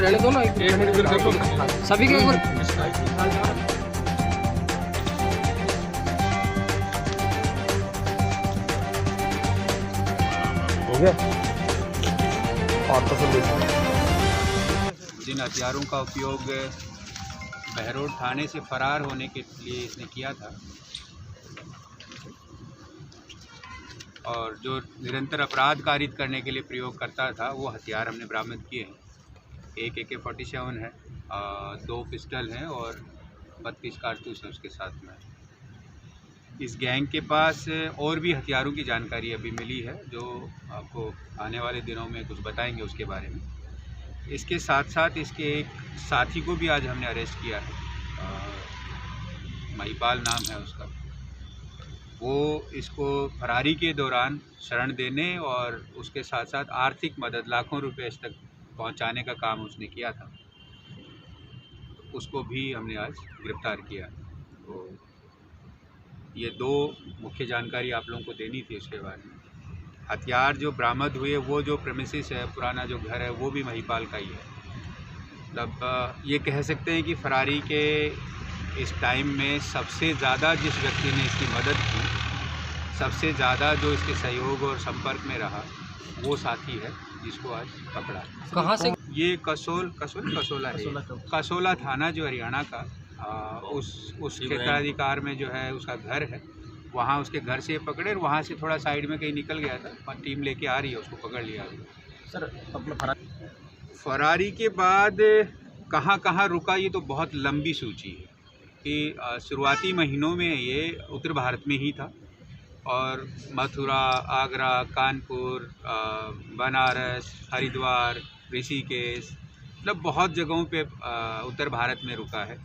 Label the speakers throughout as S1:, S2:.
S1: रहने दो ना, सभी के एक बार।
S2: हो गया और तो
S3: जिन हथियारों का उपयोग बहरोड थाने से फरार होने के लिए इसने किया था और जो निरंतर अपराध कारित करने के लिए प्रयोग करता था, वो हथियार हमने बरामद किए हैं। एक AK-47 है, 2 पिस्टल हैं और 32 कारतूस हैं उसके साथ में। इस गैंग के पास और भी हथियारों की जानकारी अभी मिली है, जो आपको आने वाले दिनों में कुछ बताएंगे उसके बारे में। इसके साथ साथ इसके एक साथी को भी आज हमने अरेस्ट किया है, महिपाल नाम है उसका। वो इसको फरारी के दौरान शरण देने और उसके साथ साथ आर्थिक मदद लाखों रुपए तक पहुंचाने का काम उसने किया था, उसको भी हमने आज गिरफ्तार किया। तो ये 2 मुख्य जानकारी आप लोगों को देनी थी उसके बारे में। हथियार जो बरामद हुए, वो जो प्रेमिसेस है, पुराना जो घर है, वो भी महिपाल का ही है। मतलब ये कह सकते हैं कि फरारी के इस टाइम में सबसे ज़्यादा जिस व्यक्ति ने इसकी मदद की, सबसे ज़्यादा जो इसके सहयोग और संपर्क में रहा, वो साथी है जिसको आज पकड़ा।
S1: कहाँ से?
S3: ये कसोला है, कसोला थाना जो हरियाणा का, उस क्षेत्राधिकार में जो है उसका घर है, वहाँ उसके घर से पकड़े और वहाँ से थोड़ा साइड में कहीं निकल गया था और टीम लेके आ रही है, उसको पकड़ लिया।
S2: सर अपना
S3: फरारी के बाद कहाँ कहाँ रुका, ये तो बहुत लंबी सूची है कि शुरुआती महीनों में ये उत्तर भारत में ही था और मथुरा, आगरा, कानपुर, बनारस, हरिद्वार, ऋषिकेश, मतलब बहुत जगहों पे उत्तर भारत में रुका है।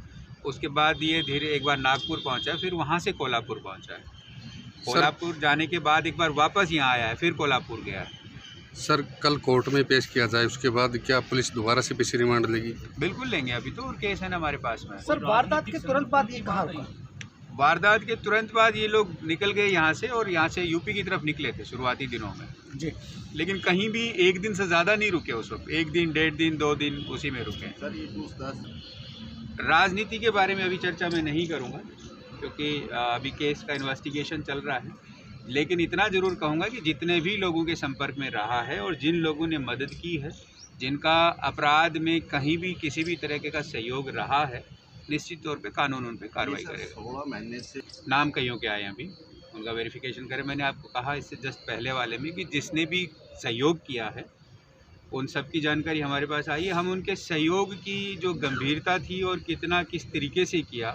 S3: उसके बाद ये धीरे एक बार नागपुर पहुंचा, फिर वहाँ से कोल्हापुर पहुंचा है। कोल्हापुर जाने के बाद एक बार वापस यहाँ आया है, फिर कोल्हापुर गया है।
S4: सर कल कोर्ट में पेश किया जाए, उसके बाद क्या पुलिस दोबारा से पीछे रिमांड लेगी?
S3: बिल्कुल लेंगे, अभी तो और केस है ना हमारे पास में।
S2: सर वारदात के तुरंत बाद ये कहाँ रुका?
S3: वारदात के तुरंत बाद ये लोग निकल गए यहाँ से और यहाँ से यूपी की तरफ निकले थे शुरुआती दिनों में
S2: जी,
S3: लेकिन कहीं भी एक दिन से ज़्यादा नहीं रुके उस वक्त। 1 दिन, 1.5 दिन, 2 दिन उसी में रुके।
S2: सर ये पूछताछ
S3: राजनीति के बारे में अभी चर्चा मैं नहीं करूँगा क्योंकि अभी केस का इन्वेस्टिगेशन चल रहा है, लेकिन इतना ज़रूर कहूँगा कि जितने भी लोगों के संपर्क में रहा है और जिन लोगों ने मदद की है, जिनका अपराध में कहीं भी किसी भी तरीके का सहयोग रहा है, निश्चित तौर पे कानून उन पे कार्रवाई करेगा।
S2: 16 महीने से
S3: नाम कईयों के आए हैं, अभी उनका वेरिफिकेशन करें। मैंने आपको कहा इससे जस्ट पहले वाले में कि जिसने भी सहयोग किया है उन सब की जानकारी हमारे पास आई है। हम उनके सहयोग की जो गंभीरता थी और कितना किस तरीके से किया,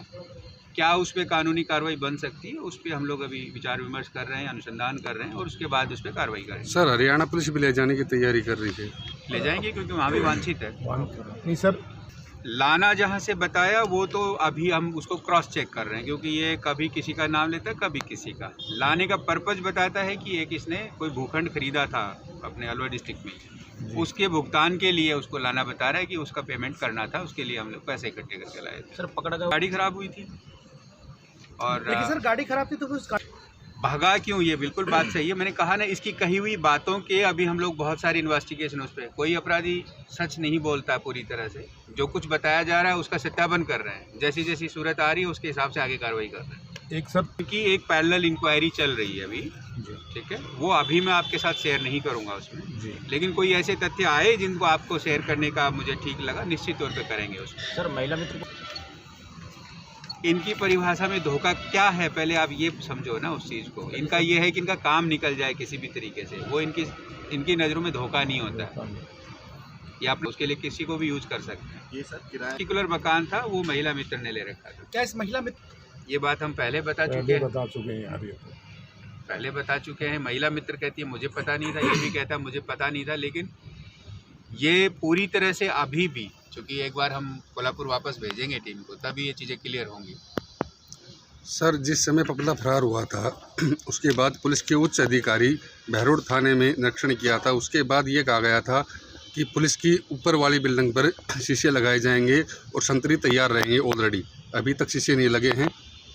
S3: क्या उस पर कानूनी कार्रवाई बन सकती है, उस पर हम लोग अभी विचार विमर्श कर रहे हैं, अनुसंधान कर रहे हैं और उसके बाद उस पर कार्रवाई करेंगे।
S4: सर हरियाणा पुलिस भी ले जाने की तैयारी कर रही है?
S3: ले जाएंगे क्योंकि वहाँ भी वांछित है।
S2: नहीं सर,
S3: लाना जहाँ से बताया वो तो अभी हम उसको क्रॉस चेक कर रहे हैं क्योंकि ये कभी किसी का नाम लेता है, कभी किसी का। लाने का पर्पज़ बताता है कि एक इसने कोई भूखंड खरीदा था अपने अलवर डिस्ट्रिक्ट में, उसके भुगतान के लिए उसको लाना बता रहा है कि उसका पेमेंट करना था, उसके लिए हम लोग पैसे इकट्ठे करके लाए थे।
S2: सर पकड़ा गया,
S3: गाड़ी खराब हुई थी और
S2: लेकिन सर गाड़ी खराब थी तो फिर
S3: भागा क्यों, ये बिल्कुल बात सही है। मैंने कहा ना, इसकी कही हुई बातों के अभी हम लोग बहुत सारी इन्वेस्टिगेशन उस पर, कोई अपराधी सच नहीं बोलता पूरी तरह से। जो कुछ बताया जा रहा है उसका सत्यापन कर रहे हैं, जैसी जैसी सूरत आ रही है उसके हिसाब से आगे कार्रवाई कर रहे हैं।
S2: एक सर
S3: क्योंकि एक पैरेलल इंक्वायरी चल रही है अभी, ठीक है, वो अभी मैं आपके साथ शेयर नहीं करूँगा उसमें, लेकिन कोई ऐसे तथ्य आए जिनको आपको शेयर करने का मुझे ठीक लगा, निश्चित तौर पर करेंगे उसमें।
S2: सर महिला मित्र को
S3: इनकी परिभाषा में धोखा क्या है, पहले आप ये समझो ना उस चीज़ को। इनका ये है कि इनका काम निकल जाए किसी भी तरीके से, वो इनकी नज़रों में धोखा नहीं होता है। या आप उसके लिए किसी को भी यूज कर सकते हैं।
S2: ये सर किराया
S3: पर्टिकुलर मकान था, वो महिला मित्र ने ले रखा था।
S2: क्या इस महिला मित्र,
S3: ये बात हम पहले बता चुके हैं,
S2: पहले
S3: बता चुके हैं। महिला मित्र कहती है मुझे पता नहीं था, ये भी कहता है मुझे पता नहीं था, लेकिन ये पूरी तरह से अभी भी, क्योंकि एक बार हम कोल्हापुर वापस भेजेंगे टीम को, तभी ये चीज़ें क्लियर होंगी।
S4: सर जिस समय पपला फरार हुआ था उसके बाद पुलिस के उच्च अधिकारी बहरोड थाने में निरीक्षण किया था। उसके बाद ये कहा गया था कि पुलिस की ऊपर वाली बिल्डिंग पर शीशे लगाए जाएंगे और संतरी तैयार रहेंगे। ऑलरेडी अभी तक शीशे नहीं लगे हैं,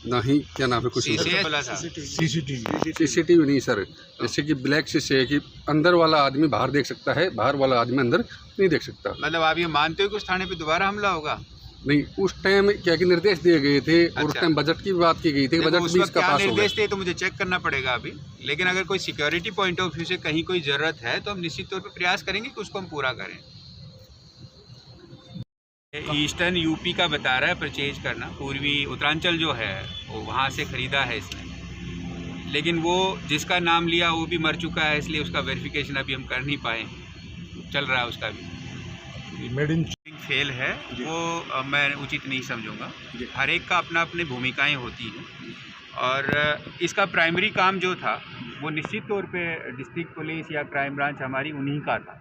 S4: ना ही क्या नाम है कुछ
S3: CCS बोला था।
S4: सीसीटीवी नहीं सर, जैसे कि ब्लैक शीशे है कि अंदर वाला आदमी बाहर देख सकता है, बाहर वाला आदमी अंदर नहीं देख सकता।
S3: मतलब आप ये मानते हो कि उस थाने पे दोबारा हमला होगा?
S4: नहीं, उस टाइम क्या कि निर्देश दिए गए थे और उस
S3: अच्छा।
S4: टाइम बजट की बात की गई थी,
S3: देखो,
S4: बजट
S3: उस
S4: भी
S3: वक्त
S4: इसका
S3: क्या
S4: पास हो गया।
S3: निर्देश थे तो मुझे चेक करना पड़ेगा अभी, लेकिन अगर कोई सिक्योरिटी पॉइंट ऑफ व्यू से कहीं कोई ज़रूरत है तो हम निश्चित तौर पर प्रयास करेंगे कि उसको हम पूरा करें। ईस्टर्न यूपी का बता रहा है परचेज करना, पूर्वी उत्तरांचल जो है वो वहाँ से ख़रीदा है इसने, लेकिन वो जिसका नाम लिया वो भी मर चुका है, इसलिए उसका वेरिफिकेशन अभी हम कर नहीं पाए, चल रहा है उसका भी।
S5: मेड इन
S3: फेल है वो मैं उचित नहीं समझूंगा। हर एक का अपना अपनी भूमिकाएं होती हैं और इसका प्राइमरी काम जो था वो निश्चित तौर पे डिस्ट्रिक्ट पुलिस या क्राइम ब्रांच हमारी उन्हीं का था।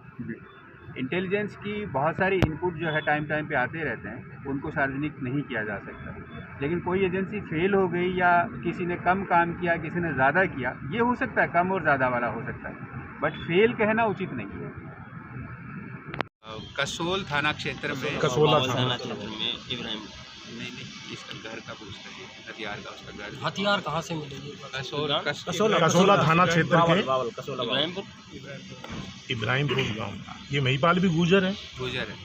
S3: इंटेलिजेंस की बहुत सारी इनपुट जो है टाइम पे आते रहते हैं, उनको सार्वजनिक नहीं किया जा सकता, लेकिन कोई एजेंसी फेल हो गई या किसी ने कम काम किया, किसी ने ज़्यादा किया, ये हो सकता है, कम और ज़्यादा वाला हो सकता है, बट फेल कहना उचित नहीं है। कसोल थाना क्षेत्र में
S5: कसोला थाना
S3: नहीं, इसका घर का पूछ रही है, हथियार का उसका घर।
S1: हथियार कहाँ से मिलेगी?
S5: कसोला थाना क्षेत्र के इब्राहिमपुर गांव, ये महिपाल भी गुजर है,
S3: गुजर है।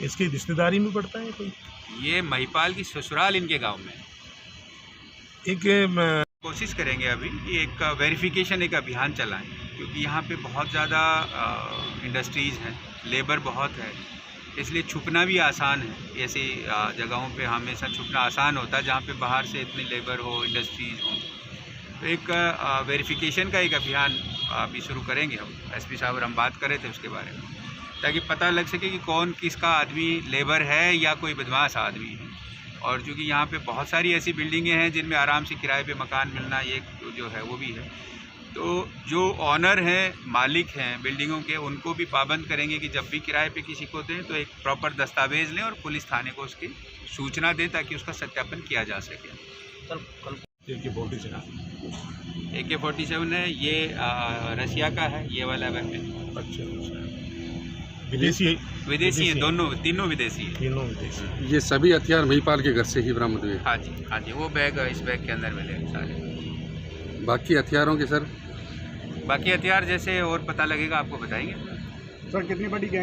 S5: इसकी रिश्तेदारी में पड़ता है कोई?
S3: ये महिपाल की ससुराल इनके गांव में।
S5: एक
S3: कोशिश करेंगे अभी कि एक वेरिफिकेशन एक अभियान चलाएं, क्योंकि यहाँ पे बहुत ज़्यादा इंडस्ट्रीज़ हैं, लेबर बहुत है, इसलिए छुपना भी आसान है। ऐसी जगहों पे हमेशा छुपना आसान होता है जहाँ पे बाहर से इतनी लेबर हो, इंडस्ट्रीज़ हो। तो एक वेरिफिकेशन का एक अभियान अभी शुरू करेंगे हम। एसपी साहब और हम बात कर रहे थे उसके बारे में, ताकि पता लग सके कि कौन किसका आदमी लेबर है या कोई बदमाश आदमी है। और चूँकि यहाँ पे बहुत सारी ऐसी बिल्डिंगें हैं जिनमें आराम से किराए पे मकान मिलना ये जो है वो भी है, तो जो ऑनर हैं, मालिक हैं बिल्डिंगों के, उनको भी पाबंद करेंगे कि जब भी किराए पे किसी को दें तो एक प्रॉपर दस्तावेज़ लें और पुलिस थाने को उसकी सूचना दें ताकि उसका सत्यापन किया जा सके। AK-47 है, ये रसिया का है, ये वाला वेपन।
S5: अच्छा, विदेशी
S3: है, दोनों तीनों विदेशी है।
S5: तीनों विदेशी।
S4: ये सभी हथियार महिपाल के घर से ही बरामद हुए।
S3: हाँ जी, वो बैग इस बैग के अंदर मिले सारे।
S4: बाकी हथियारों के सर,
S3: बाकी हथियार जैसे और पता लगेगा आपको बताएंगे।
S2: सर कितनी बड़ी गैंग